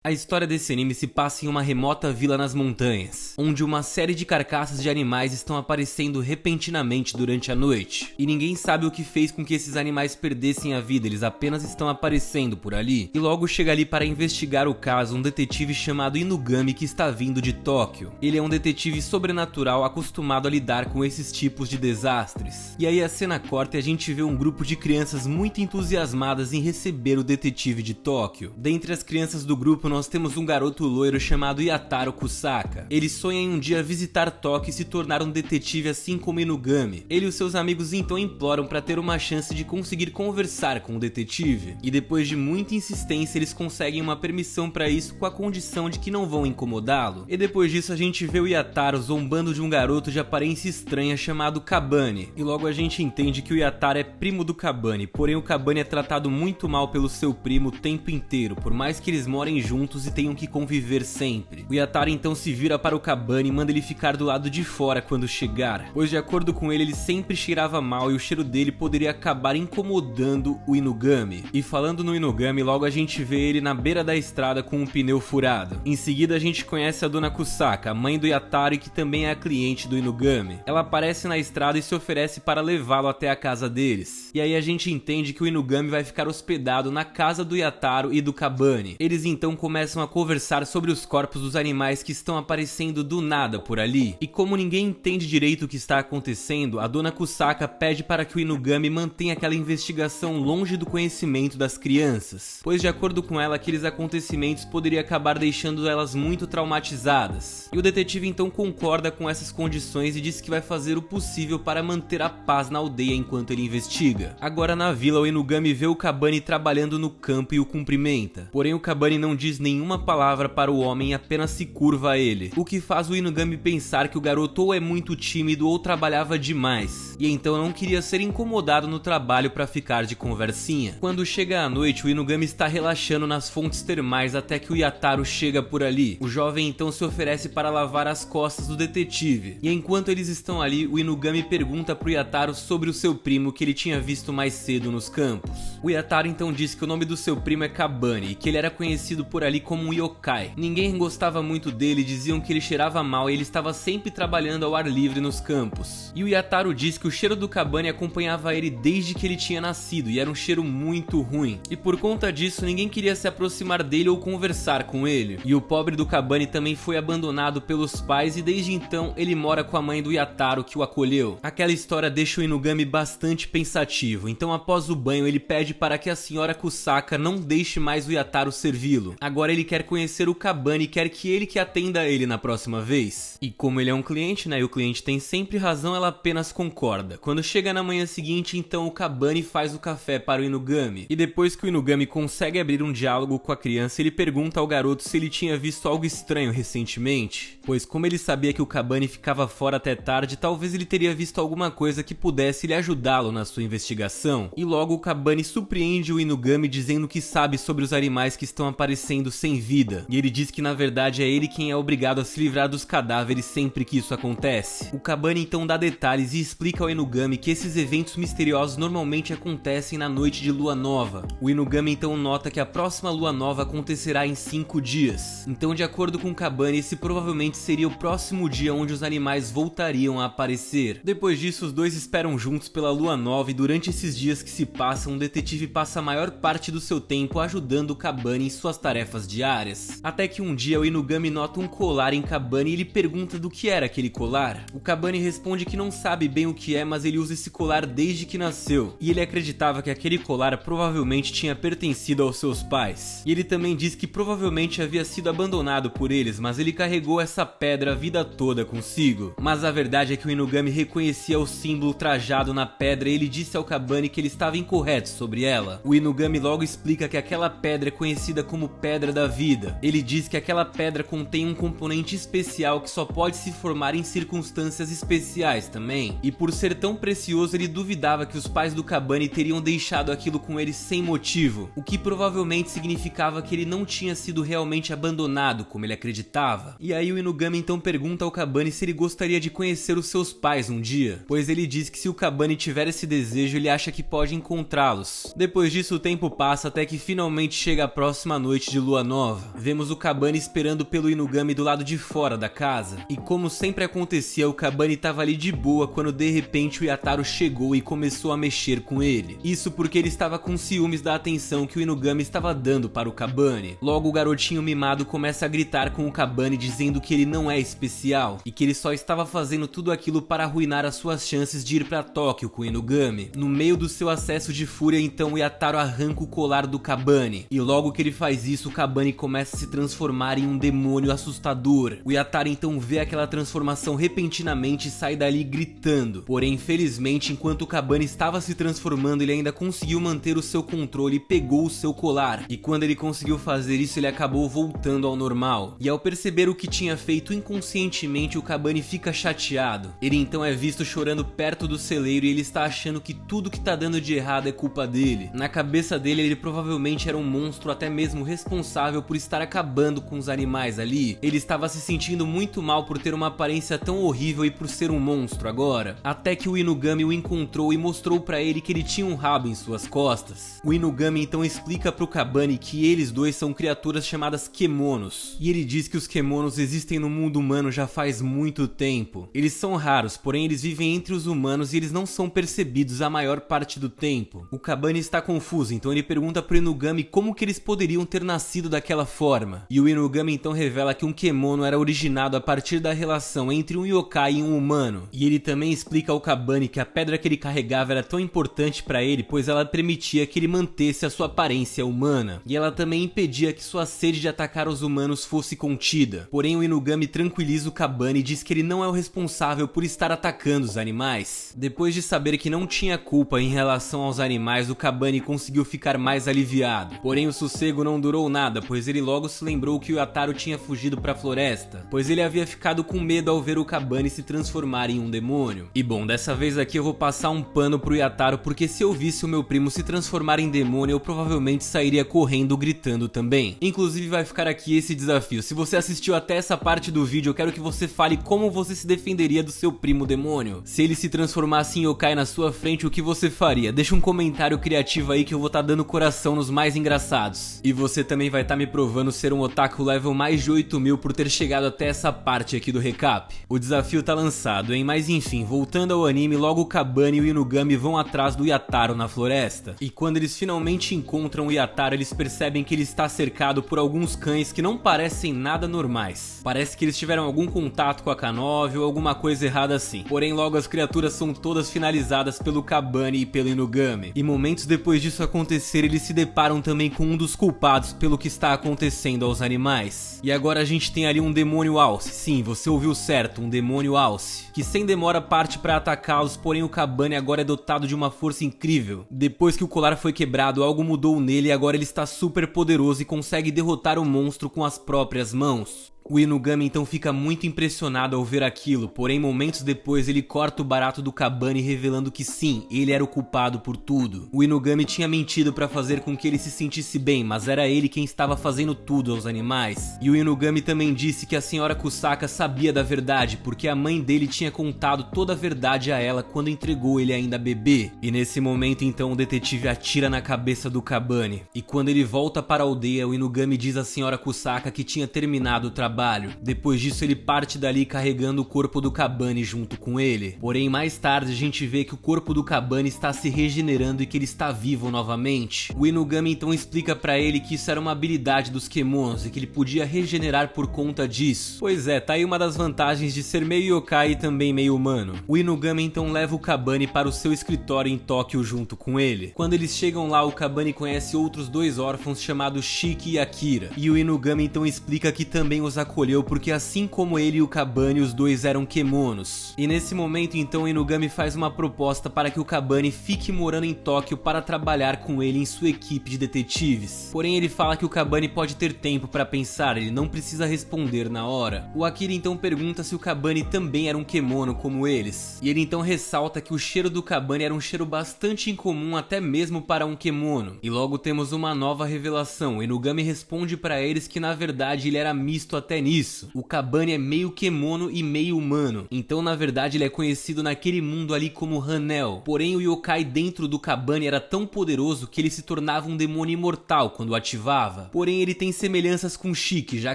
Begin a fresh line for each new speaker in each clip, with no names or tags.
A história desse anime se passa em uma remota vila nas montanhas, onde uma série de carcaças de animais estão aparecendo repentinamente durante a noite. E ninguém sabe o que fez com que esses animais perdessem a vida, eles apenas estão aparecendo por ali. E logo chega ali para investigar o caso um detetive chamado Inugami que está vindo de Tóquio. Ele é um detetive sobrenatural acostumado a lidar com esses tipos de desastres. E aí a cena corta e a gente vê um grupo de crianças muito entusiasmadas em receber o detetive de Tóquio. Dentre as crianças do grupo nós temos um garoto loiro chamado Yataro Kusaka. Ele sonha em um dia visitar Tóquio e se tornar um detetive assim como Inugami. Ele e os seus amigos então imploram para ter uma chance de conseguir conversar com o detetive. E depois de muita insistência eles conseguem uma permissão para isso com a condição de que não vão incomodá-lo. E depois disso a gente vê o Yataro zombando de um garoto de aparência estranha chamado Kabane. E logo a gente entende que o Yataro é primo do Kabane, porém o Kabane é tratado muito mal pelo seu primo o tempo inteiro, por mais que eles morem juntos e tenham que conviver sempre. O Yataro então se vira para o Kabane e manda ele ficar do lado de fora quando chegar, pois de acordo com ele sempre cheirava mal e o cheiro dele poderia acabar incomodando o Inugami. E falando no Inugami, logo a gente vê ele na beira da estrada com um pneu furado. Em seguida a gente conhece a dona Kusaka, a mãe do Yataro e que também é a cliente do Inugami. Ela aparece na estrada e se oferece para levá-lo até a casa deles. E aí a gente entende que o Inugami vai ficar hospedado na casa do Yataro e do Kabane. Eles então começam a conversar sobre os corpos dos animais que estão aparecendo do nada por ali. E como ninguém entende direito o que está acontecendo, a dona Kusaka pede para que o Inugami mantenha aquela investigação longe do conhecimento das crianças, pois de acordo com ela aqueles acontecimentos poderiam acabar deixando elas muito traumatizadas. E o detetive então concorda com essas condições e diz que vai fazer o possível para manter a paz na aldeia enquanto ele investiga. Agora na vila o Inugami vê o Kabane trabalhando no campo e o cumprimenta, porém o Kabane não diz nenhuma palavra para o homem e apenas se curva a ele, o que faz o Inugami pensar que o garoto ou é muito tímido ou trabalhava demais, e então não queria ser incomodado no trabalho para ficar de conversinha. Quando chega a noite, o Inugami está relaxando nas fontes termais até que o Yataro chega por ali. O jovem então se oferece para lavar as costas do detetive, e enquanto eles estão ali, o Inugami pergunta pro Yataro sobre o seu primo que ele tinha visto mais cedo nos campos. O Yataro então diz que o nome do seu primo é Kabane e que ele era conhecido por ali como um yokai. Ninguém gostava muito dele, diziam que ele cheirava mal e ele estava sempre trabalhando ao ar livre nos campos. E o Yataro diz que o cheiro do Kabane acompanhava ele desde que ele tinha nascido e era um cheiro muito ruim. E por conta disso ninguém queria se aproximar dele ou conversar com ele. E o pobre do Kabane também foi abandonado pelos pais e desde então ele mora com a mãe do Yataro que o acolheu. Aquela história deixa o Inugami bastante pensativo, então após o banho ele pede para que a senhora Kusaka não deixe mais o Yataro servi-lo. Agora ele quer conhecer o Kabane e quer que ele que atenda ele na próxima vez. E como ele é um cliente, né, e o cliente tem sempre razão, ela apenas concorda. Quando chega na manhã seguinte, então o Kabane faz o café para o Inugami. E depois que o Inugami consegue abrir um diálogo com a criança, ele pergunta ao garoto se ele tinha visto algo estranho recentemente, pois como ele sabia que o Kabane ficava fora até tarde, talvez ele teria visto alguma coisa que pudesse lhe ajudá-lo na sua investigação. E logo o Kabane surpreende o Inugami dizendo que sabe sobre os animais que estão aparecendo sem vida, e ele diz que na verdade é ele quem é obrigado a se livrar dos cadáveres sempre que isso acontece. O Kabane então dá detalhes e explica ao Inugami que esses eventos misteriosos normalmente acontecem na noite de lua nova. O Inugami então nota que a próxima lua nova acontecerá em 5 dias, então de acordo com o Kabane esse provavelmente seria o próximo dia onde os animais voltariam a aparecer. Depois disso os dois esperam juntos pela lua nova e durante esses dias que se passam, o detetive passa a maior parte do seu tempo ajudando o Kabane em suas tarefas diárias. Até que um dia o Inugami nota um colar em Kabane e ele pergunta do que era aquele colar. O Kabane responde que não sabe bem o que é, mas ele usa esse colar desde que nasceu. E ele acreditava que aquele colar provavelmente tinha pertencido aos seus pais. E ele também diz que provavelmente havia sido abandonado por eles, mas ele carregou essa pedra a vida toda consigo. Mas a verdade é que o Inugami reconhecia o símbolo trajado na pedra e ele disse ao Kabane que ele estava incorreto sobre ela. O Inugami logo explica que aquela pedra é conhecida como Pedra da Vida. Ele diz que aquela pedra contém um componente especial que só pode se formar em circunstâncias especiais também. E por ser tão precioso, ele duvidava que os pais do Kabane teriam deixado aquilo com ele sem motivo, o que provavelmente significava que ele não tinha sido realmente abandonado como ele acreditava. E aí o Inugami então pergunta ao Kabane se ele gostaria de conhecer os seus pais um dia, pois ele diz que se o Kabane tiver esse desejo, ele acha que pode encontrá-los. anos. Depois disso o tempo passa até que finalmente chega a próxima noite de lua nova. Vemos o Kabane esperando pelo Inugami do lado de fora da casa. E como sempre acontecia, o Kabane estava ali de boa quando de repente o Yataro chegou e começou a mexer com ele. Isso porque ele estava com ciúmes da atenção que o Inugami estava dando para o Kabane. Logo o garotinho mimado começa a gritar com o Kabane dizendo que ele não é especial e que ele só estava fazendo tudo aquilo para arruinar as suas chances de ir para Tóquio com o Inugami. No meio do seu acesso de fúria, então o Yataro arranca o colar do Kabane e logo que ele faz isso, o Kabane começa a se transformar em um demônio assustador. O Yataro então vê aquela transformação repentinamente e sai dali gritando. Porém, infelizmente, enquanto o Kabane estava se transformando, ele ainda conseguiu manter o seu controle e pegou o seu colar. E quando ele conseguiu fazer isso, ele acabou voltando ao normal. E ao perceber o que tinha feito inconscientemente, o Kabane fica chateado. Ele então é visto chorando perto do celeiro e ele está achando que tudo que tá dando de errado é culpa dele. Na cabeça dele, ele provavelmente era um monstro, até mesmo responsável por estar acabando com os animais ali. Ele estava se sentindo muito mal por ter uma aparência tão horrível e por ser um monstro agora. Até que o Inugami o encontrou e mostrou pra ele que ele tinha um rabo em suas costas. O Inugami então explica pro Kabane que eles dois são criaturas chamadas Kemonos. E ele diz que os Kemonos existem no mundo humano já faz muito tempo. Eles são raros, porém eles vivem entre os humanos e eles não são percebidos a maior parte do tempo. O Kabane está confuso, então ele pergunta pro Inugami como que eles poderiam ter nascido daquela forma. E o Inugami então revela que um Kemono era originado a partir da relação entre um yokai e um humano. E ele também explica ao Kabane que a pedra que ele carregava era tão importante para ele, pois ela permitia que ele mantesse a sua aparência humana. E ela também impedia que sua sede de atacar os humanos fosse contida. Porém, o Inugami tranquiliza o Kabane e diz que ele não é o responsável por estar atacando os animais. Depois de saber que não tinha culpa em relação aos animais, o Kabane conseguiu ficar mais aliviado. Porém, o sossego não durou nada, pois ele logo se lembrou que o Yataro tinha fugido para a floresta, pois ele havia ficado com medo ao ver o Kabane se transformar em um demônio. E bom, dessa vez aqui eu vou passar um pano pro Yataro, porque se eu visse o meu primo se transformar em demônio, eu provavelmente sairia correndo gritando também. Inclusive vai ficar aqui esse desafio. Se você assistiu até essa parte do vídeo, eu quero que você fale como você se defenderia do seu primo demônio. Se ele se transformasse em yokai na sua frente, o que você faria? Deixa um comentário criativo aí que eu vou estar dando coração nos mais engraçados. E você também vai estar me provando ser um otaku level mais de 8.000 por ter chegado até essa parte aqui do recap. O desafio tá lançado, hein? Mas enfim, voltando ao anime, logo o Kabane e o Inugami vão atrás do Yataro na floresta. E quando eles finalmente encontram o Yataro, eles percebem que ele está cercado por alguns cães que não parecem nada normais. Parece que eles tiveram algum contato com a K9 ou alguma coisa errada assim. Porém, logo as criaturas são todas finalizadas pelo Kabane e pelo Inugami. E momentos depois disso acontecer, eles se deparam também com um dos culpados pelo que está acontecendo aos animais. E agora a gente tem ali um demônio alce. Sim, você ouviu certo, um demônio alce, que sem demora parte para atacá-los, porém o Kabane agora é dotado de uma força incrível. Depois que o colar foi quebrado, algo mudou nele e agora ele está super poderoso e consegue derrotar o monstro com as próprias mãos. O Inugami então fica muito impressionado ao ver aquilo, porém momentos depois ele corta o barato do Kabane revelando que sim, ele era o culpado por tudo. O Inugami tinha mentido para fazer com que ele se sentisse bem, mas era ele quem estava fazendo tudo aos animais. E o Inugami também disse que a senhora Kusaka sabia da verdade, porque a mãe dele tinha contado toda a verdade a ela quando entregou ele ainda bebê. E nesse momento então o detetive atira na cabeça do Kabane. E quando ele volta para a aldeia, o Inugami diz à senhora Kusaka que tinha terminado o trabalho. Depois disso ele parte dali carregando o corpo do Kabane junto com ele. Porém mais tarde a gente vê que o corpo do Kabane está se regenerando e que ele está vivo novamente. O Inugami então explica pra ele que isso era uma habilidade dos Kemonos e que ele podia regenerar por conta disso. Pois é, tá aí uma das vantagens de ser meio yokai e também meio humano. O Inugami então leva o Kabane para o seu escritório em Tóquio junto com ele. Quando eles chegam lá, o Kabane conhece outros dois órfãos chamados Shiki e Akira. E o Inugami então explica que também os acolheu porque assim como ele e o Kabane, os dois eram Kemonos. E nesse momento então Inugami faz uma proposta para que o Kabane fique morando em Tóquio para trabalhar com ele em sua equipe de detetives. Porém ele fala que o Kabane pode ter tempo para pensar, ele não precisa responder na hora. O Akira então pergunta se o Kabane também era um Kemono como eles. E ele então ressalta que o cheiro do Kabane era um cheiro bastante incomum até mesmo para um Kemono. E logo temos uma nova revelação. Inugami responde para eles que na verdade ele era misto até até nisso. O Kabani é meio Kemono e meio humano, então na verdade ele é conhecido naquele mundo ali como Hanel. Porém o yokai dentro do Kabani era tão poderoso que ele se tornava um demônio imortal quando o ativava. Porém ele tem semelhanças com Shiki, já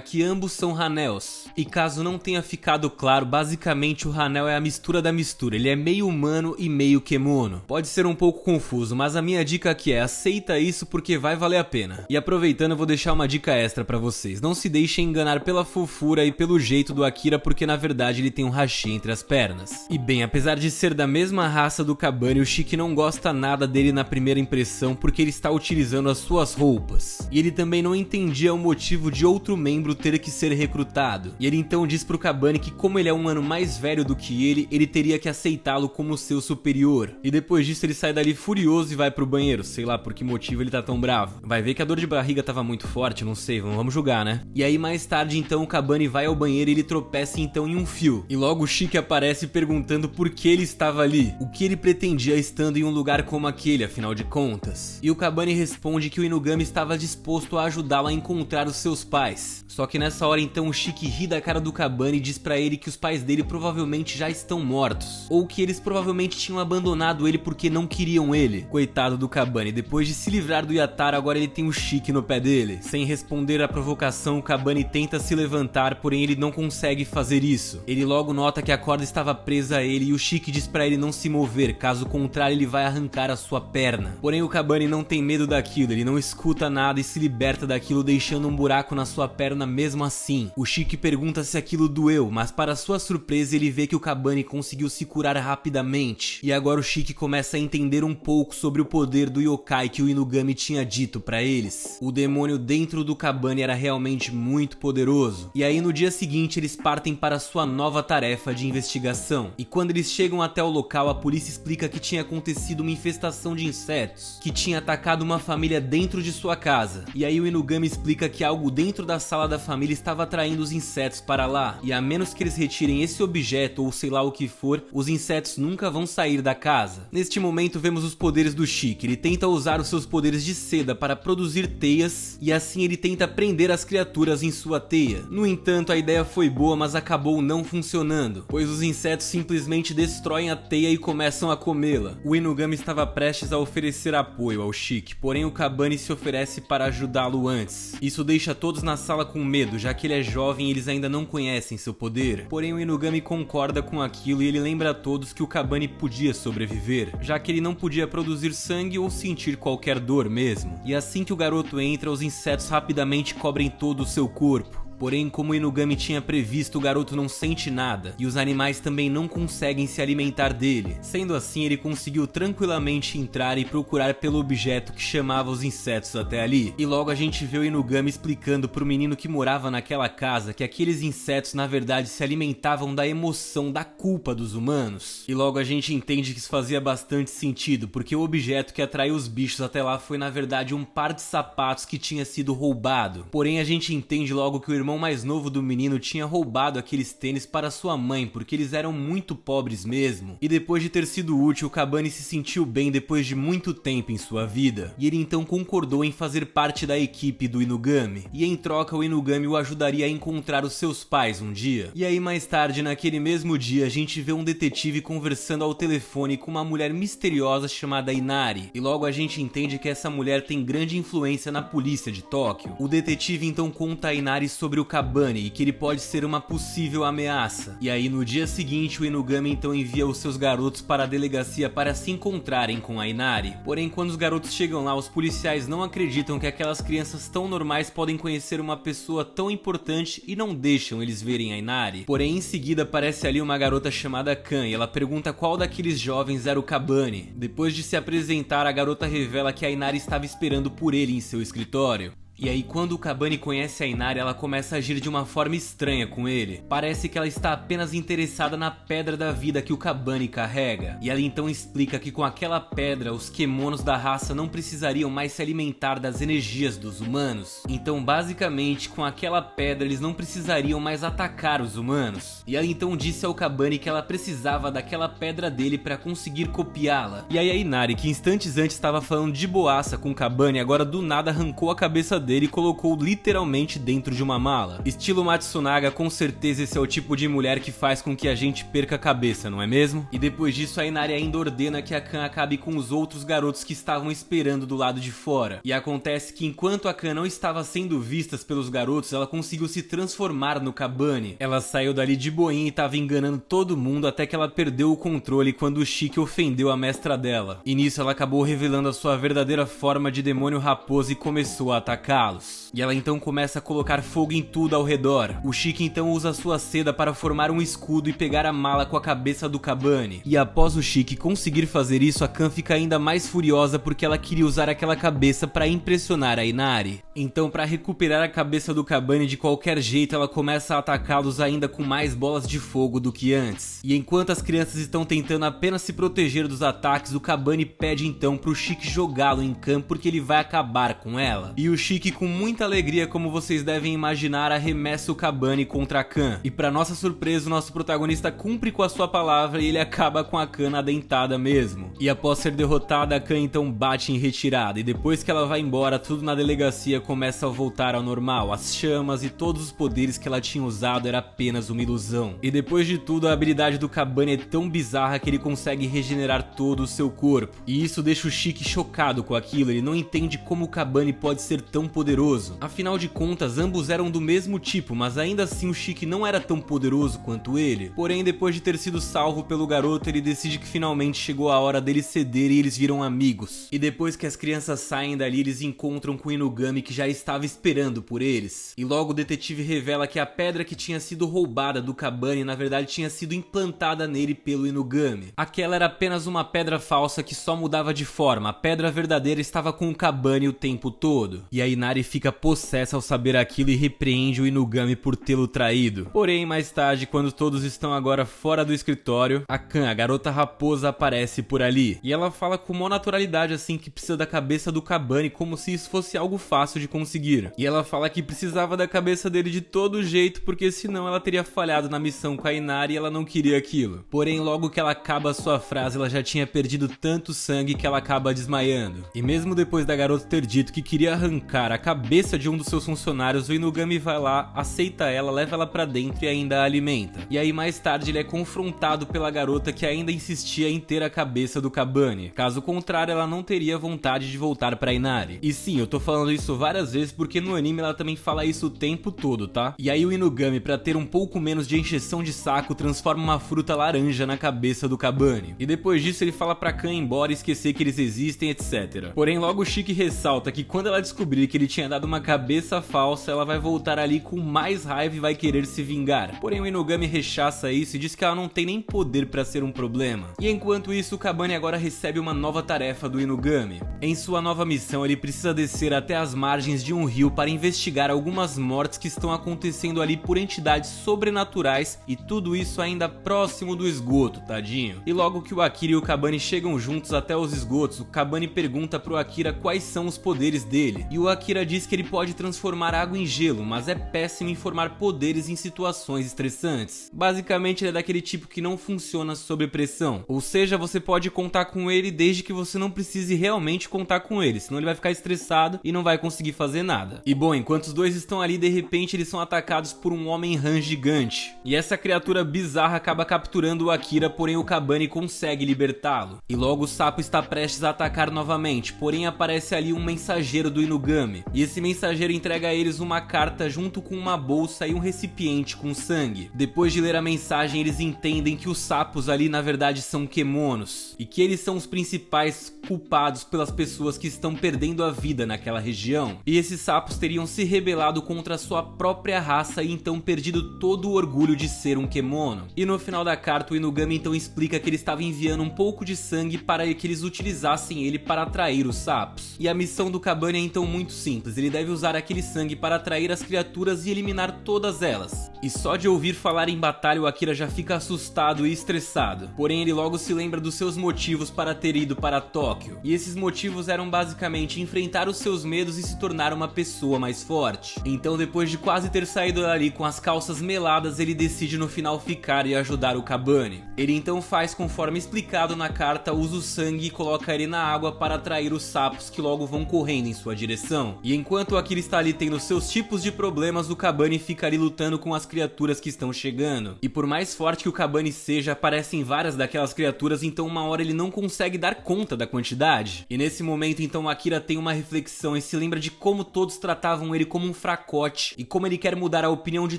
que ambos são Hanels. E caso não tenha ficado claro, basicamente o Hanel é a mistura da mistura, ele é meio humano e meio Kemono. Pode ser um pouco confuso, mas a minha dica aqui é: aceita isso porque vai valer a pena. E aproveitando, eu vou deixar uma dica extra pra vocês: não se deixem enganar pela fofura e pelo jeito do Akira, porque na verdade ele tem um hashi entre as pernas. E bem, apesar de ser da mesma raça do Kabani, o Shiki não gosta nada dele na primeira impressão porque ele está utilizando as suas roupas. E ele também não entendia o motivo de outro membro ter que ser recrutado. E ele então diz pro Kabani que como ele é um ano mais velho do que ele teria que aceitá-lo como seu superior. E depois disso ele sai dali furioso e vai pro banheiro, sei lá por que motivo ele tá tão bravo. Vai ver que a dor de barriga tava muito forte, não sei, vamos julgar, né? E aí mais tarde então o Kabani vai ao banheiro e ele tropeça então em um fio. E logo o Shiki aparece perguntando por que ele estava ali, o que ele pretendia estando em um lugar como aquele, afinal de contas. E o Kabani responde que o Inugami estava disposto a ajudá-lo a encontrar os seus pais. Só que nessa hora então o Shiki ri da cara do Kabani e diz pra ele que os pais dele provavelmente já estão mortos, ou que eles provavelmente tinham abandonado ele porque não queriam ele. Coitado do Kabani, depois de se livrar do Yatara, agora ele tem o Shiki no pé dele. Sem responder à provocação, o Kabani tenta se levantar, porém ele não consegue fazer isso. Ele logo nota que a corda estava presa a ele e o Shiki diz pra ele não se mover, caso contrário ele vai arrancar a sua perna. Porém o Kabani não tem medo daquilo, ele não escuta nada e se liberta daquilo, deixando um buraco na sua perna mesmo assim. O Shiki pergunta se aquilo doeu, mas para sua surpresa ele vê que o Kabani conseguiu se curar rapidamente. E agora o Shiki começa a entender um pouco sobre o poder do yokai que o Inugami tinha dito pra eles. O demônio dentro do Kabani era realmente muito poderoso. E aí no dia seguinte eles partem para sua nova tarefa de investigação. E quando eles chegam até o local, a polícia explica que tinha acontecido uma infestação de insetos, que tinha atacado uma família dentro de sua casa. E aí o Inugami explica que algo dentro da sala da família estava atraindo os insetos para lá. E a menos que eles retirem esse objeto ou sei lá o que for, os insetos nunca vão sair da casa. Neste momento vemos os poderes do Shiki. Ele tenta usar os seus poderes de seda para produzir teias e assim ele tenta prender as criaturas em sua teia. No entanto, a ideia foi boa, mas acabou não funcionando, pois os insetos simplesmente destroem a teia e começam a comê-la. O Inugami estava prestes a oferecer apoio ao Shiki, porém o Kabani se oferece para ajudá-lo antes. Isso deixa todos na sala com medo, já que ele é jovem e eles ainda não conhecem seu poder. Porém o Inugami concorda com aquilo e ele lembra a todos que o Kabani podia sobreviver, já que ele não podia produzir sangue ou sentir qualquer dor mesmo. E assim que o garoto entra, os insetos rapidamente cobrem todo o seu corpo. Porém, como o Inugami tinha previsto, o garoto não sente nada, e os animais também não conseguem se alimentar dele. Sendo assim, ele conseguiu tranquilamente entrar e procurar pelo objeto que chamava os insetos até ali. E logo a gente vê o Inugami explicando pro menino que morava naquela casa que aqueles insetos na verdade se alimentavam da emoção, da culpa dos humanos. E logo a gente entende que isso fazia bastante sentido, porque o objeto que atraiu os bichos até lá foi na verdade um par de sapatos que tinha sido roubado. Porém a gente entende logo que o irmão mais novo do menino tinha roubado aqueles tênis para sua mãe, porque eles eram muito pobres mesmo. E depois de ter sido útil, o Kabani se sentiu bem depois de muito tempo em sua vida. E ele então concordou em fazer parte da equipe do Inugami. E em troca o Inugami o ajudaria a encontrar os seus pais um dia. E aí mais tarde, naquele mesmo dia, a gente vê um detetive conversando ao telefone com uma mulher misteriosa chamada Inari. E logo a gente entende que essa mulher tem grande influência na polícia de Tóquio. O detetive então conta a Inari sobre o Kabani e que ele pode ser uma possível ameaça. E aí no dia seguinte o Inugami então envia os seus garotos para a delegacia para se encontrarem com a Inari. Porém quando os garotos chegam lá, os policiais não acreditam que aquelas crianças tão normais podem conhecer uma pessoa tão importante e não deixam eles verem a Inari. Porém em seguida aparece ali uma garota chamada Kan e ela pergunta qual daqueles jovens era o Kabani. Depois de se apresentar, a garota revela que a Inari estava esperando por ele em seu escritório. E aí quando o Kabani conhece a Inari, ela começa a agir de uma forma estranha com ele. Parece que ela está apenas interessada na pedra da vida que o Kabani carrega. E ela então explica que com aquela pedra, os Kemonos da raça não precisariam mais se alimentar das energias dos humanos. Então basicamente, com aquela pedra eles não precisariam mais atacar os humanos. E ela então disse ao Kabani que ela precisava daquela pedra dele para conseguir copiá-la. E aí a Inari, que instantes antes estava falando de boaça com o Kabani, agora do nada arrancou a cabeça dele e colocou literalmente dentro de uma mala. Estilo Matsunaga, com certeza esse é o tipo de mulher que faz com que a gente perca a cabeça, não é mesmo? E depois disso a Inari ainda ordena que a Kan acabe com os outros garotos que estavam esperando do lado de fora. E acontece que enquanto a Kan não estava sendo vista pelos garotos, ela conseguiu se transformar no Kabane. Ela saiu dali de boinha e estava enganando todo mundo até que ela perdeu o controle quando o Shiki ofendeu a mestra dela. E nisso ela acabou revelando a sua verdadeira forma de demônio raposa e começou a atacá-los. E ela então começa a colocar fogo em tudo ao redor. O Shiki então usa sua seda para formar um escudo e pegar a mala com a cabeça do Kabane. E após o Shiki conseguir fazer isso, a Kan fica ainda mais furiosa porque ela queria usar aquela cabeça para impressionar a Inari. Então, para recuperar a cabeça do Kabane de qualquer jeito, ela começa a atacá-los ainda com mais bolas de fogo do que antes. E enquanto as crianças estão tentando apenas se proteger dos ataques, o Kabane pede então pro Shiki jogá-lo em Kan porque ele vai acabar com ela. E o Shiki, com muita alegria, como vocês devem imaginar, arremessa o Kabane contra a Kan. E para nossa surpresa, o nosso protagonista cumpre com a sua palavra e ele acaba com a Kan adentada mesmo. E após ser derrotada, a Kan então bate em retirada. E depois que ela vai embora, tudo na delegacia começa a voltar ao normal. As chamas e todos os poderes que ela tinha usado era apenas uma ilusão. E depois de tudo, a habilidade do Kabane é tão bizarra que ele consegue regenerar todo o seu corpo. E isso deixa o Shiki chocado com aquilo. Ele não entende como o Kabane pode ser tão poderoso. Afinal de contas, ambos eram do mesmo tipo, mas ainda assim o Shiki não era tão poderoso quanto ele. Porém, depois de ter sido salvo pelo garoto, ele decide que finalmente chegou a hora deles ceder e eles viram amigos. E depois que as crianças saem dali, eles encontram com o Inugami que já estava esperando por eles. E logo o detetive revela que a pedra que tinha sido roubada do Kabane na verdade tinha sido implantada nele pelo Inugami. Aquela era apenas uma pedra falsa que só mudava de forma. A pedra verdadeira estava com o Kabane o tempo todo. E a Inari fica possessa ao saber aquilo e repreende o Inugami por tê-lo traído. Porém, mais tarde, quando todos estão agora fora do escritório, a Kan, a garota raposa, aparece por ali. E ela fala com maior naturalidade assim que precisa da cabeça do Kabane, como se isso fosse algo fácil de conseguir. E ela fala que precisava da cabeça dele de todo jeito, porque senão ela teria falhado na missão com a Inari e ela não queria aquilo. Porém, logo que ela acaba a sua frase, ela já tinha perdido tanto sangue que ela acaba desmaiando. E mesmo depois da garota ter dito que queria arrancar a cabeça de um dos seus funcionários, o Inugami vai lá, aceita ela, leva ela pra dentro e ainda a alimenta. E aí mais tarde ele é confrontado pela garota que ainda insistia em ter a cabeça do Kabane. Caso contrário, ela não teria vontade de voltar pra Inari. E sim, eu tô falando isso várias vezes porque no anime ela também fala isso o tempo todo, tá? E aí o Inugami, pra ter um pouco menos de encheção de saco, transforma uma fruta laranja na cabeça do Kabane. E depois disso ele fala pra Kan ir embora, esquecer que eles existem, etc. Porém, logo o Shiki ressalta que quando ela descobrir que ele tinha dado uma cabeça falsa, ela vai voltar ali com mais raiva e vai querer se vingar. Porém, o Inugami rechaça isso e diz que ela não tem nem poder pra ser um problema. E enquanto isso, o Kabane agora recebe uma nova tarefa do Inugami. Em sua nova missão, ele precisa descer até as margens de um rio para investigar algumas mortes que estão acontecendo ali por entidades sobrenaturais, e tudo isso ainda próximo do esgoto, tadinho. E logo que o Akira e o Kabane chegam juntos até os esgotos, o Kabane pergunta pro Akira quais são os poderes dele. E o Akira diz que ele pode transformar água em gelo, mas é péssimo em formar poderes em situações estressantes. Basicamente ele é daquele tipo que não funciona sob pressão. Ou seja, você pode contar com ele desde que você não precise realmente contar com ele, senão ele vai ficar estressado e não vai conseguir fazer nada. E bom, enquanto os dois estão ali, de repente eles são atacados por um homem-rã gigante. E essa criatura bizarra acaba capturando o Akira, porém o Kabane consegue libertá-lo. E logo o sapo está prestes a atacar novamente, porém aparece ali um mensageiro do Inugami. E esse mensageiro entrega a eles uma carta junto com uma bolsa e um recipiente com sangue. Depois de ler a mensagem, eles entendem que os sapos ali na verdade são Kemonos, e que eles são os principais culpados pelas pessoas que estão perdendo a vida naquela região. E esses sapos teriam se rebelado contra a sua própria raça e então perdido todo o orgulho de ser um Kemono. E no final da carta, o Inugami então explica que ele estava enviando um pouco de sangue para que eles utilizassem ele para atrair os sapos. E a missão do Kabane é então muito simples, ele deve usar aquele sangue para atrair as criaturas e eliminar todas elas. E só de ouvir falar em batalha o Akira já fica assustado e estressado. Porém ele logo se lembra dos seus motivos para ter ido para Tóquio. E esses motivos eram basicamente enfrentar os seus medos e se tornar uma pessoa mais forte. Então depois de quase ter saído dali com as calças meladas, ele decide no final ficar e ajudar o Kabane. Ele então faz conforme explicado na carta, usa o sangue e coloca ele na água para atrair os sapos que logo vão correndo em sua direção. E enquanto o Akira está ali tendo seus tipos de problemas, o Kabane fica ali lutando com as criaturas que estão chegando. E por mais forte que o Kabane seja, aparecem várias daquelas criaturas, então uma hora ele não consegue dar conta da quantidade. E nesse momento então o Akira tem uma reflexão e se lembra de como todos tratavam ele como um fracote e como ele quer mudar a opinião de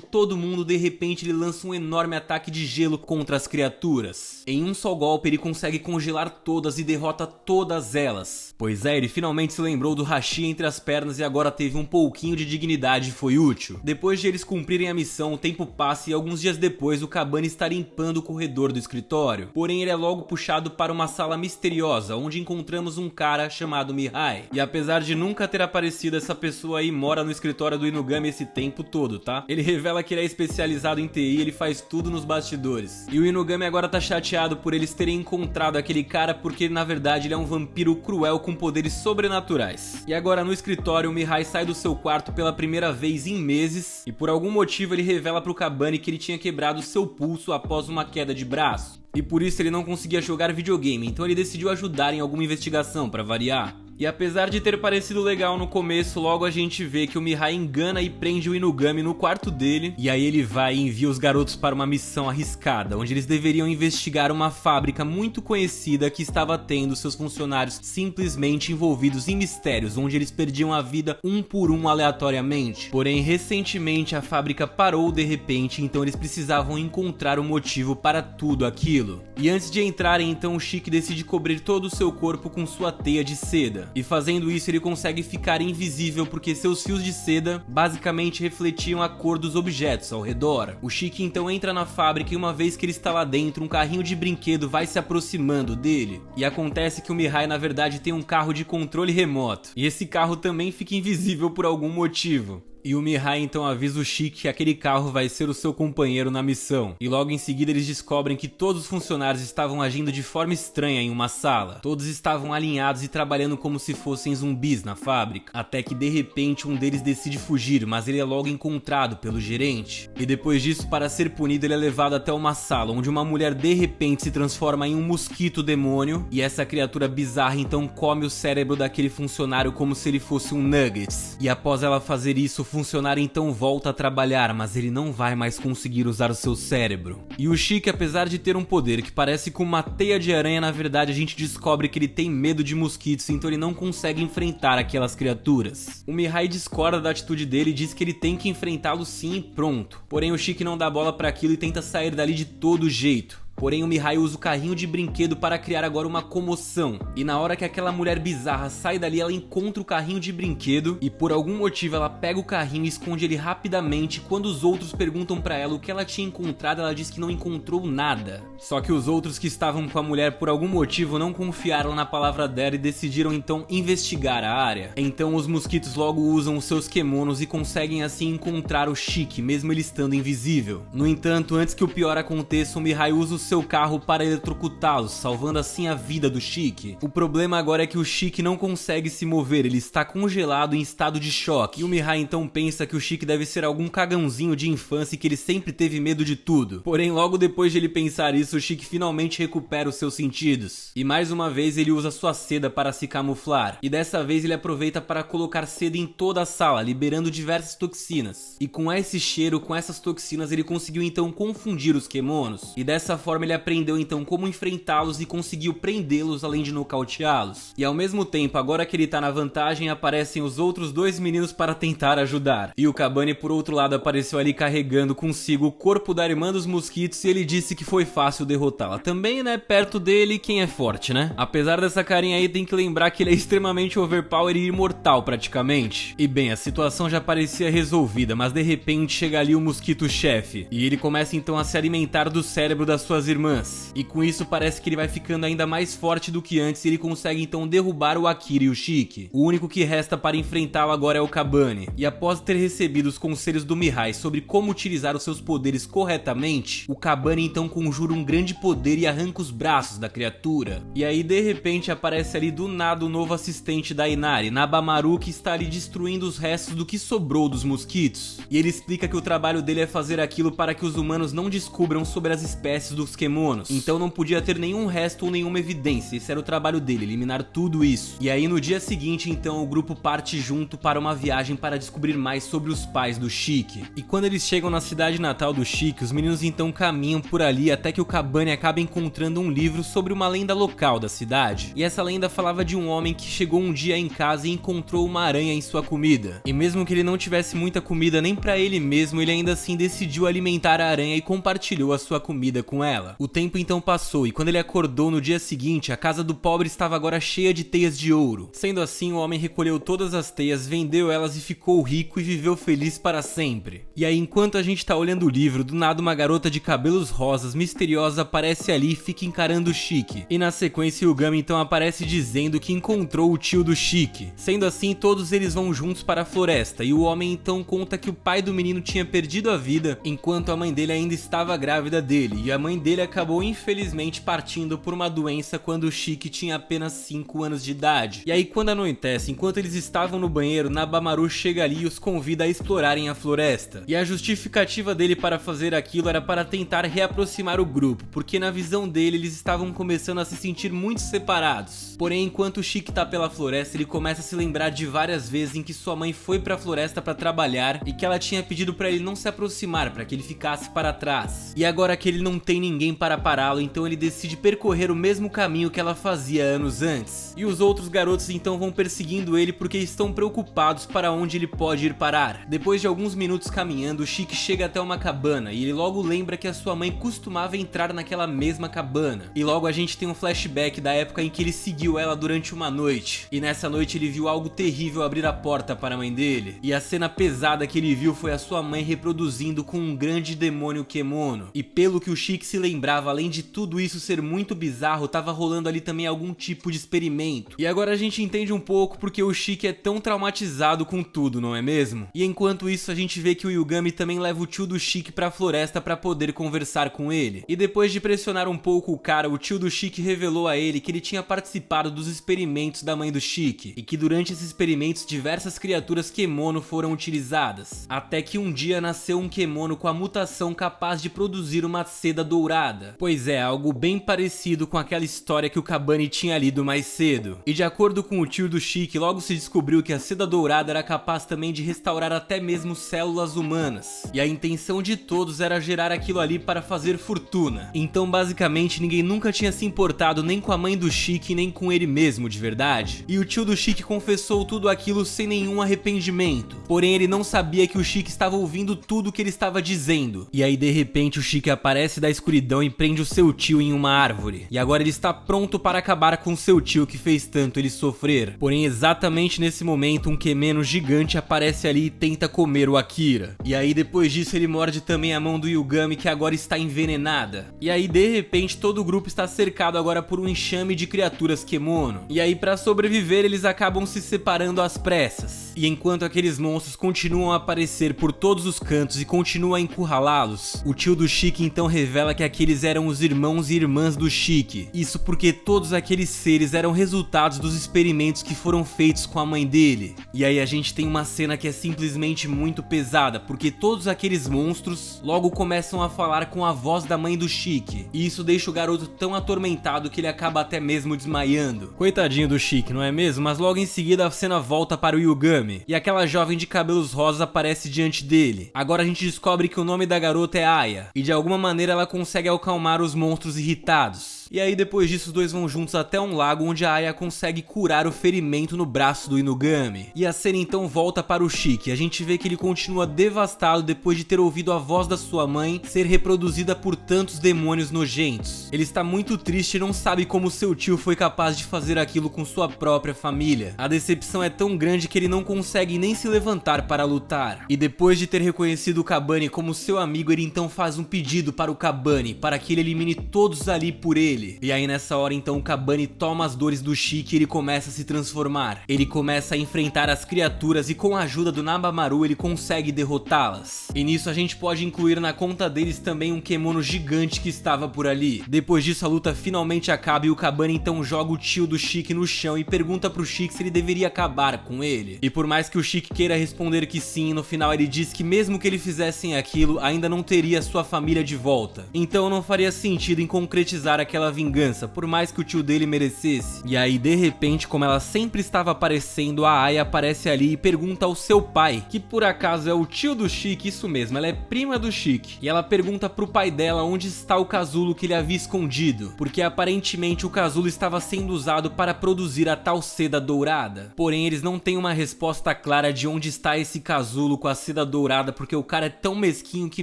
todo mundo. De repente ele lança um enorme ataque de gelo contra as criaturas. Em um só golpe ele consegue congelar todas e derrota todas elas. Pois é, ele finalmente se lembrou do hashi entre as pernas e agora teve um pouquinho de dignidade e foi útil. Depois de eles cumprirem a missão, o tempo passa e alguns dias depois o Kabane está limpando o corredor do escritório. Porém ele é logo puxado para uma sala misteriosa, onde encontramos um cara chamado Mihai. E apesar de nunca ter aparecido, essa pessoa aí mora no escritório do Inugami esse tempo todo, tá? Ele revela que ele é especializado em TI, ele faz tudo nos bastidores. E o Inugami agora tá chateado por eles terem encontrado aquele cara, porque na verdade ele é um vampiro cruel com poderes sobrenaturais. E agora no escritório o Mihai sai do seu quarto pela primeira vez em meses e por algum motivo ele revela pro Kabane que ele tinha quebrado seu pulso após uma queda de braço. E por isso ele não conseguia jogar videogame, então ele decidiu ajudar em alguma investigação para variar. E apesar de ter parecido legal no começo, logo a gente vê que o Mihai engana e prende o Inugami no quarto dele. E aí ele vai e envia os garotos para uma missão arriscada, onde eles deveriam investigar uma fábrica muito conhecida que estava tendo seus funcionários simplesmente envolvidos em mistérios, onde eles perdiam a vida um por um aleatoriamente. Porém, recentemente a fábrica parou de repente, então eles precisavam encontrar o motivo para tudo aquilo. E antes de entrarem, então o Shiki decide cobrir todo o seu corpo com sua teia de seda. E fazendo isso ele consegue ficar invisível porque seus fios de seda basicamente refletiam a cor dos objetos ao redor. O Shiki então entra na fábrica e uma vez que ele está lá dentro, um carrinho de brinquedo vai se aproximando dele. E acontece que o Mihai na verdade tem um carro de controle remoto. E esse carro também fica invisível por algum motivo. E o Mihai então avisa o Shiki que aquele carro vai ser o seu companheiro na missão. E logo em seguida eles descobrem que todos os funcionários estavam agindo de forma estranha em uma sala. Todos estavam alinhados e trabalhando como se fossem zumbis na fábrica. Até que de repente um deles decide fugir, mas ele é logo encontrado pelo gerente. E depois disso, para ser punido, ele é levado até uma sala onde uma mulher de repente se transforma em um mosquito demônio. E essa criatura bizarra então come o cérebro daquele funcionário como se ele fosse um nuggets. E após ela fazer isso, o funcionário então volta a trabalhar, mas ele não vai mais conseguir usar o seu cérebro. E o Shiki, apesar de ter um poder que parece com uma teia de aranha, na verdade a gente descobre que ele tem medo de mosquitos, então ele não consegue enfrentar aquelas criaturas. O Mihai discorda da atitude dele e diz que ele tem que enfrentá-lo sim e pronto. Porém o Shiki não dá bola para aquilo e tenta sair dali de todo jeito. Porém o Mihai usa o carrinho de brinquedo para criar agora uma comoção. E na hora que aquela mulher bizarra sai dali, ela encontra o carrinho de brinquedo e por algum motivo ela pega o carrinho e esconde ele rapidamente. Quando os outros perguntam para ela o que ela tinha encontrado, ela diz que não encontrou nada. Só que os outros que estavam com a mulher por algum motivo não confiaram na palavra dela e decidiram então investigar a área. Então os mosquitos logo usam os seus kemonos e conseguem assim encontrar o Shiki, mesmo ele estando invisível. No entanto, antes que o pior aconteça, o Mihai usa o seu carro para eletrocutá-los, salvando assim a vida do Shiki. O problema agora é que o Shiki não consegue se mover, ele está congelado em estado de choque. E o Mihai então pensa que o Shiki deve ser algum cagãozinho de infância e que ele sempre teve medo de tudo. Porém, logo depois de ele pensar isso, o Shiki finalmente recupera os seus sentidos. E mais uma vez ele usa sua seda para se camuflar. E dessa vez ele aproveita para colocar seda em toda a sala, liberando diversas toxinas. E com esse cheiro, com essas toxinas, ele conseguiu então confundir os kemonos. E dessa forma ele aprendeu então como enfrentá-los e conseguiu prendê-los além de nocauteá-los. E ao mesmo tempo, agora que ele tá na vantagem, aparecem os outros dois meninos para tentar ajudar. E o Kabane por outro lado apareceu ali carregando consigo o corpo da irmã dos mosquitos e ele disse que foi fácil derrotá-la. Também, né, perto dele quem é forte, né? Apesar dessa carinha aí, tem que lembrar que ele é extremamente overpower e imortal praticamente. E bem, a situação já parecia resolvida, mas de repente chega ali o mosquito-chefe. E ele começa então a se alimentar do cérebro das suas suas irmãs. E com isso parece que ele vai ficando ainda mais forte do que antes e ele consegue então derrubar o Akira e o Shiki. O único que resta para enfrentá-lo agora é o Kabane. E após ter recebido os conselhos do Mihai sobre como utilizar os seus poderes corretamente, o Kabane então conjura um grande poder e arranca os braços da criatura. E aí de repente aparece ali do nada o novo assistente da Inari, Nabamaru, que está ali destruindo os restos do que sobrou dos mosquitos. E ele explica que o trabalho dele é fazer aquilo para que os humanos não descubram sobre as espécies dos Kemonos. Então não podia ter nenhum resto ou nenhuma evidência, esse era o trabalho dele, eliminar tudo isso. E aí no dia seguinte então o grupo parte junto para uma viagem para descobrir mais sobre os pais do Shiki. E quando eles chegam na cidade natal do Shiki, os meninos então caminham por ali até que o Kabane acaba encontrando um livro sobre uma lenda local da cidade. E essa lenda falava de um homem que chegou um dia em casa e encontrou uma aranha em sua comida. E mesmo que ele não tivesse muita comida nem pra ele mesmo, ele ainda assim decidiu alimentar a aranha e compartilhou a sua comida com ela. O tempo então passou e quando ele acordou no dia seguinte, a casa do pobre estava agora cheia de teias de ouro. Sendo assim, o homem recolheu todas as teias, vendeu elas e ficou rico e viveu feliz para sempre. E aí, enquanto a gente tá olhando o livro, do nada uma garota de cabelos rosas misteriosa aparece ali e fica encarando o Shiki. E na sequência, o Yugami então aparece dizendo que encontrou o tio do Shiki. Sendo assim, todos eles vão juntos para a floresta e o homem então conta que o pai do menino tinha perdido a vida enquanto a mãe dele ainda estava grávida dele, e a mãe dele acabou infelizmente partindo por uma doença quando o Shiki tinha apenas 5 anos de idade. E aí quando anoitece, enquanto eles estavam no banheiro, Nabamaru chega ali e os convida a explorarem a floresta. E a justificativa dele para fazer aquilo era para tentar reaproximar o grupo, porque na visão dele eles estavam começando a se sentir muito separados. Porém, enquanto o Shiki tá pela floresta, ele começa a se lembrar de várias vezes em que sua mãe foi pra floresta para trabalhar e que ela tinha pedido para ele não se aproximar, para que ele ficasse para trás. E agora que ele não tem ninguém para pará-lo, então ele decide percorrer o mesmo caminho que ela fazia anos antes. E os outros garotos então vão perseguindo ele porque estão preocupados para onde ele pode ir parar. Depois de alguns minutos caminhando, o Shiki chega até uma cabana e ele logo lembra que a sua mãe costumava entrar naquela mesma cabana. E logo a gente tem um flashback da época em que ele seguiu ela durante uma noite. E nessa noite ele viu algo terrível abrir a porta para a mãe dele. E a cena pesada que ele viu foi a sua mãe reproduzindo com um grande demônio Kemono. E pelo que o Shiki se lembrava, além de tudo isso ser muito bizarro, tava rolando ali também algum tipo de experimento. E agora a gente entende um pouco porque o Shiki é tão traumatizado com tudo, não é mesmo? E enquanto isso a gente vê que o Yugami também leva o tio do Shiki pra floresta pra poder conversar com ele. E depois de pressionar um pouco o cara, o tio do Shiki revelou a ele que ele tinha participado dos experimentos da mãe do Shiki, e que durante esses experimentos diversas criaturas Kemono foram utilizadas, até que um dia nasceu um Kemono com a mutação capaz de produzir uma seda dourada. Pois é, algo bem parecido com aquela história que o Kabane tinha lido mais cedo. E de acordo com o tio do Shiki, logo se descobriu que a seda dourada era capaz também de restaurar até mesmo células humanas. E a intenção de todos era gerar aquilo ali para fazer fortuna. Então basicamente ninguém nunca tinha se importado nem com a mãe do Shiki, nem com ele mesmo de verdade. E o tio do Shiki confessou tudo aquilo sem nenhum arrependimento. Porém ele não sabia que o Shiki estava ouvindo tudo o que ele estava dizendo. E aí de repente o Shiki aparece da escuridão e prende o seu tio em uma árvore. E agora ele está pronto para acabar com seu tio que fez tanto ele sofrer. Porém exatamente nesse momento um Kemeno gigante aparece ali e tenta comer o Akira. E aí depois disso ele morde também a mão do Yugami, que agora está envenenada. E aí de repente todo o grupo está cercado agora por um enxame de criaturas Kemono. E aí para sobreviver eles acabam se separando às pressas. E enquanto aqueles monstros continuam a aparecer por todos os cantos e continuam a encurralá-los, o tio do Shiki então revela que aqueles eram os irmãos e irmãs do Shiki. Isso porque todos aqueles seres eram resultados dos experimentos que foram feitos com a mãe dele. E aí a gente tem uma cena que é simplesmente muito pesada, porque todos aqueles monstros logo começam a falar com a voz da mãe do Shiki. E isso deixa o garoto tão atormentado que ele acaba até mesmo desmaiando. Coitadinho do Shiki, não é mesmo? Mas logo em seguida a cena volta para o Yugami, e aquela jovem de cabelos rosas aparece diante dele. Agora a gente descobre que o nome da garota é Aya, e de alguma maneira ela consegue acalmar os monstros irritados. E aí depois disso os dois vão juntos até um lago onde a Aya consegue curar o ferimento no braço do Inugami. E a cena então volta para o Shiki. A gente vê que ele continua devastado depois de ter ouvido a voz da sua mãe ser reproduzida por tantos demônios nojentos. Ele está muito triste e não sabe como seu tio foi capaz de fazer aquilo com sua própria família. A decepção é tão grande que ele não consegue nem se levantar para lutar. E depois de ter reconhecido o Kabane como seu amigo, ele então faz um pedido para o Kabane, para que ele elimine todos ali por ele. E aí nessa hora então o Kabane toma as dores do Shiki e ele começa a se transformar. Ele começa a enfrentar as criaturas e com a ajuda do Nabamaru ele consegue derrotá-las. E nisso a gente pode incluir na conta deles também um Kemono gigante que estava por ali. Depois disso a luta finalmente acaba e o Kabane então joga o tio do Shiki no chão e pergunta pro Shiki se ele deveria acabar com ele. E por mais que o Shiki queira responder que sim, no final ele diz que mesmo que ele fizessem aquilo, ainda não teria sua família de volta. Então não faria sentido em concretizar aquela vingança, por mais que o tio dele merecesse. E aí de repente, como ela sempre estava aparecendo, a Ai aparece ali e pergunta ao seu pai, que por acaso é o tio do Shiki, isso mesmo, ela é prima do Shiki. E ela pergunta pro pai dela onde está o casulo que ele havia escondido, porque aparentemente o casulo estava sendo usado para produzir a tal seda dourada. Porém eles não têm uma resposta clara de onde está esse casulo com a seda dourada, porque o cara é tão mesquinho que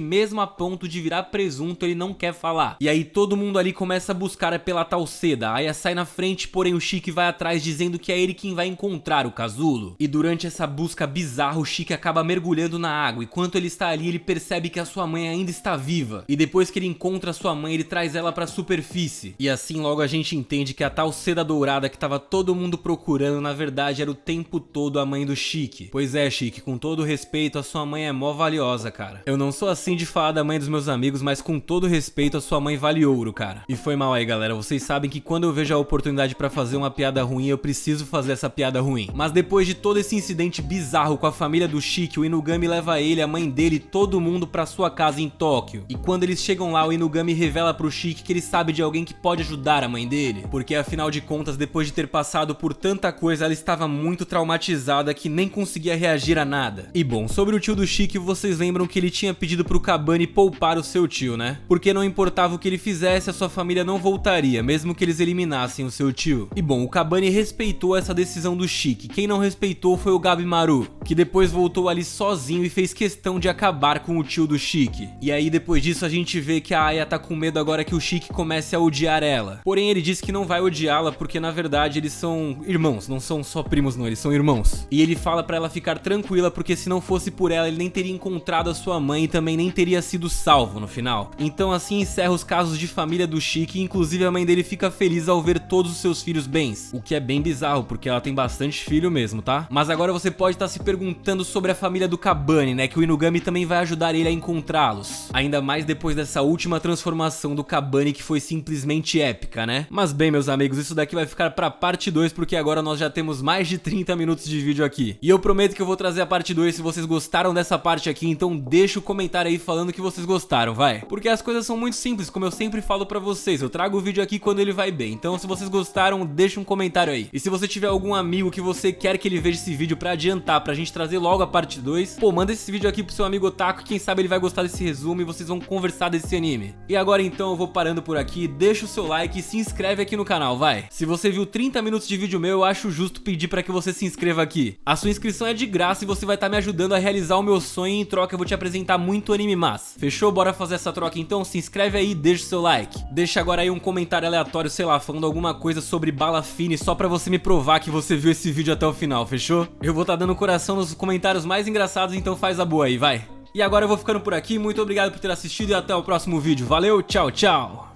mesmo a ponto de virar presunto ele não quer falar. E aí todo mundo ali começa a buscar pela tal seda. A Aya sai na frente, porém o Shiki vai atrás dizendo que é ele quem vai encontrar o casulo. E durante essa busca bizarra o Shiki acaba mergulhando na água. Enquanto ele está ali ele percebe que a sua mãe ainda está viva. E depois que ele encontra a sua mãe ele traz ela para a superfície. E assim logo a gente entende que a tal seda dourada que tava todo mundo procurando na verdade era o tempo todo a mãe do Shiki. Pois é, Shiki, com todo respeito, a sua mãe é mó valiosa, cara. Eu não sou assim de falar da mãe dos meus amigos, mas com todo respeito, a sua mãe vale ouro, cara. E foi mal aí, galera. Vocês sabem que quando eu vejo a oportunidade pra fazer uma piada ruim, eu preciso fazer essa piada ruim. Mas depois de todo esse incidente bizarro com a família do Shiki, o Inugami leva ele, a mãe dele e todo mundo pra sua casa em Tóquio. E quando eles chegam lá, o Inugami revela pro Shiki que ele sabe de alguém que pode ajudar a mãe dele. Porque afinal de contas, depois de ter passado por tanta coisa, ela estava muito traumatizada que nem conseguia reagir a nada. E bom, sobre o tio do Shiki, vocês lembram que ele tinha pedido pro Kabane poupar o seu tio, né? Porque não importava o que ele fizesse, a sua família não voltaria, mesmo que eles eliminassem o seu tio. E bom, o Kabane respeitou essa decisão do Shiki. Quem não respeitou foi o Gabimaru, que depois voltou ali sozinho e fez questão de acabar com o tio do Shiki. E aí depois disso a gente vê que a Aya tá com medo agora que o Shiki comece a odiar ela. Porém ele diz que não vai odiá-la porque na verdade eles são irmãos, não são só primos não, eles são irmãos. E ele fala pra ela ficar tranquila porque se não fosse por ela ele nem teria encontrado a sua mãe e também nem teria sido salvo no final. Então assim encerra os casos de família do Shiki, inclusive a mãe dele fica feliz ao ver todos os seus filhos bens. O que é bem bizarro porque ela tem bastante filho mesmo, tá? Mas agora você pode estar se perguntando sobre a família do Kabane, né? Que o Inugami também vai ajudar ele a encontrá-los. Ainda mais depois dessa última transformação do Kabane que foi simplesmente épica, né? Mas bem, meus amigos, isso daqui vai ficar pra parte 2 porque agora nós já temos mais de 30 minutos de vídeo aqui. E eu prometo que eu vou trazer a parte 2 se vocês gostaram dessa parte aqui, então deixa o comentário aí falando que vocês gostaram, vai. Porque as coisas são muito simples, como eu sempre falo pra vocês, eu trago o vídeo aqui quando ele vai bem. Então se vocês gostaram, deixa um comentário aí. E se você tiver algum amigo que você quer que ele veja esse vídeo pra adiantar, pra gente trazer logo a parte 2, pô, manda esse vídeo aqui pro seu amigo otaku, quem sabe ele vai gostar desse resumo e vocês vão conversar desse anime. E agora então eu vou parando por aqui, deixa o seu like e se inscreve aqui no canal, vai. Se você viu 30 minutos de vídeo meu, eu acho justo pedir pra que você se inscreva aqui. A sua inscrição é de graça e você vai estar me ajudando a realizar o meu sonho e em troca eu vou te apresentar muito anime massa. Fechou? Bora fazer essa troca então? Se inscreve aí e deixa o seu like. Deixa agora aí um comentário aleatório, sei lá, falando alguma coisa sobre Bala Fine só pra você me provar que você viu esse vídeo até o final, fechou? Eu vou estar dando coração nos comentários mais engraçados, então faz a boa aí, vai. E agora eu vou ficando por aqui, muito obrigado por ter assistido e até o próximo vídeo. Valeu, tchau, tchau!